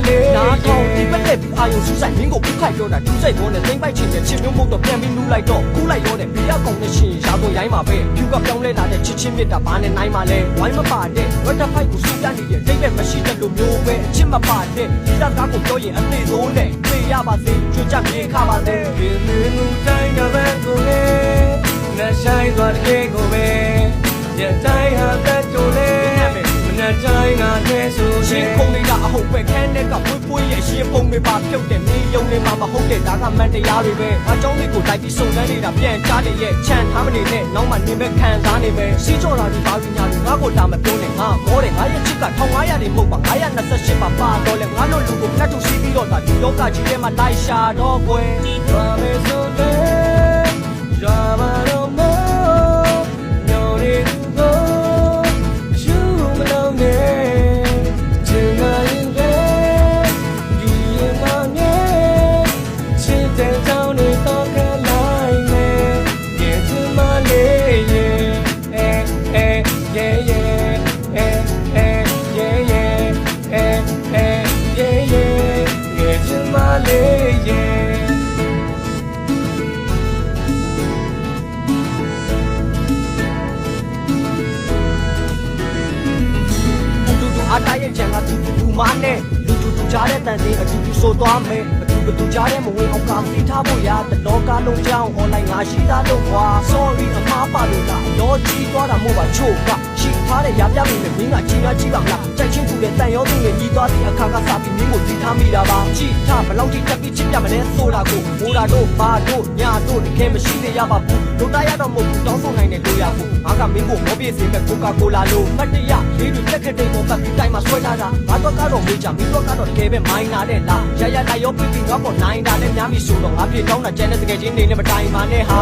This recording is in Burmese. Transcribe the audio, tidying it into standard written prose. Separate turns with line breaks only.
လေးနားထောင်ဒီပက်လက်ပြီးအာယုံစူးဆိုင်မင်းကိုဥခိုက်ပြောတာဒူးစိတ်ဘောနဲ့သိမ့်ပိုက်ချင်တဲ့ချစ်မျိုးမို့တော့ပြန်ပြီးနူးလိုက်တော့ကူးလိုက်ရောတဲ့ဘေးရောက်ကောင်နဲ့ရှင်ရာသွန်ရိုင်းမှာပဲဖြူကပြောင်းလဲလာတဲ့ချစ်ချင်းမြတ်တာဘာနဲ့နိုင်မှာလဲဝိုင်းမပါတဲ့ဝက်တဖိုက်ကိုစူးတတ်နေတဲ့တိတ်ပဲမရှိတဲ့လူမျိုးပဲအချစ်မပါတဲ့ဒီသားကားကိုပြောရင်အသေးဆုံးနဲ့သိရပါစေချွတ်ချပြေခပါစေဒီလူတိုင်းကပဲကိုလေနဲ့ဆိုင်သွားတဲ့ကိုပဲရတိုင်းဟာတဲ့တို့လေမနဲ့တိုင်းကတည်းဆိုရှင်ခုံလေးကအဟုတ်ပဲခန်းနဲ့ကပွေးရဲ့ရှင်ပုံတွေပါပြုတ်တယ်မင်းယုံနေမှာမဟုတ်တဲ့ဒါကမှန်တရားတွေပဲအကြောင်းလေးကိုလိုက်ပြီးစုံစမ်းနေတာပြန်ကြားတယ်ရဲ့ချန်ထားမနေနဲ့နောက်မှနေမဲ့ခံစားနေပဲစီးကြော်တာဒီဘာပညာတွေငါ့ကိုလာမပြောနဲ့ငါမောတယ်ငါရဲ့ချစ်က1500တွေမဟုတ်ပါ928ပါပါတော့လေငါတို့လူကိုဖတ်ထုတ်စီးပြီးတော့ဒါဒီလောကကြီးထဲမှာလိုက်ရှာတော့ကွယ်ရွာမယ်ဆိုတဲ့ရွာပါတော့မောညိုရီကိုရှူမလုံးနဲ့ချင်ငါရင်ဒီရင်မမြဲချစ်တဲ့ကြောင့်နေတော့ခလိုက်မယ်ရဲ့ချင်မလေးရဲ့အတားရဲ့ချန်ကတူမနဲ့လူတူကြားတဲ့တန်စင်အတူတူဆိုသွားမယ်ဘသူကြားတဲ့မဝင်အောင်ကာစီထားဖို့ရတဲ့လောကလုံးကြောင်း online ငါရှိသားလို့ကွာ sorry အမားပါလို့လားတော့ကြီးသွားတာမို့ပါချို့ကရှိထားတဲ့ရပြမိနဲ့မင်းကကြီးပါမလားတိုက်ချင်းတူတဲ့တန်ရောသူနဲ့ညီသွားတဲ့အခါကစားပြီးမင်းကိုတည်ထားမိတာပါကြည့်ထားဘလောက်ထိတက်ပြီးချစ်ပြမလဲဆိုတာကိုမိုးတာတို့ဘာတို့ညာတို့တကယ်မရှိသေးရပါဘူးတို့သားရတော့မဟုတ်ဘူးတောင်းဆိုနိုင်တဲ့လို့ရဘူးငါကမင်းကိုမောပြည့်စေမဲ့ကိုကာကိုလာလို့မတ်တရလေးတွေတက်ခက်တဲ့ပေါ်ပတ်ပြီးတိုင်းမှာဆွဲထားတာငါတော့ကတော့မေးချမင်းတော့ကတော့တကယ်ပဲမိုင်းနာတဲ့လားရလိုက်ရောပြီးငါပေါ်နိုင်တာနဲ့များပြီဆိုတော့ငါပြေတောင်းတာကျန်တဲ့တကယ်ချင်းနေနဲ့မတိုင်ပါနဲ့ဟာ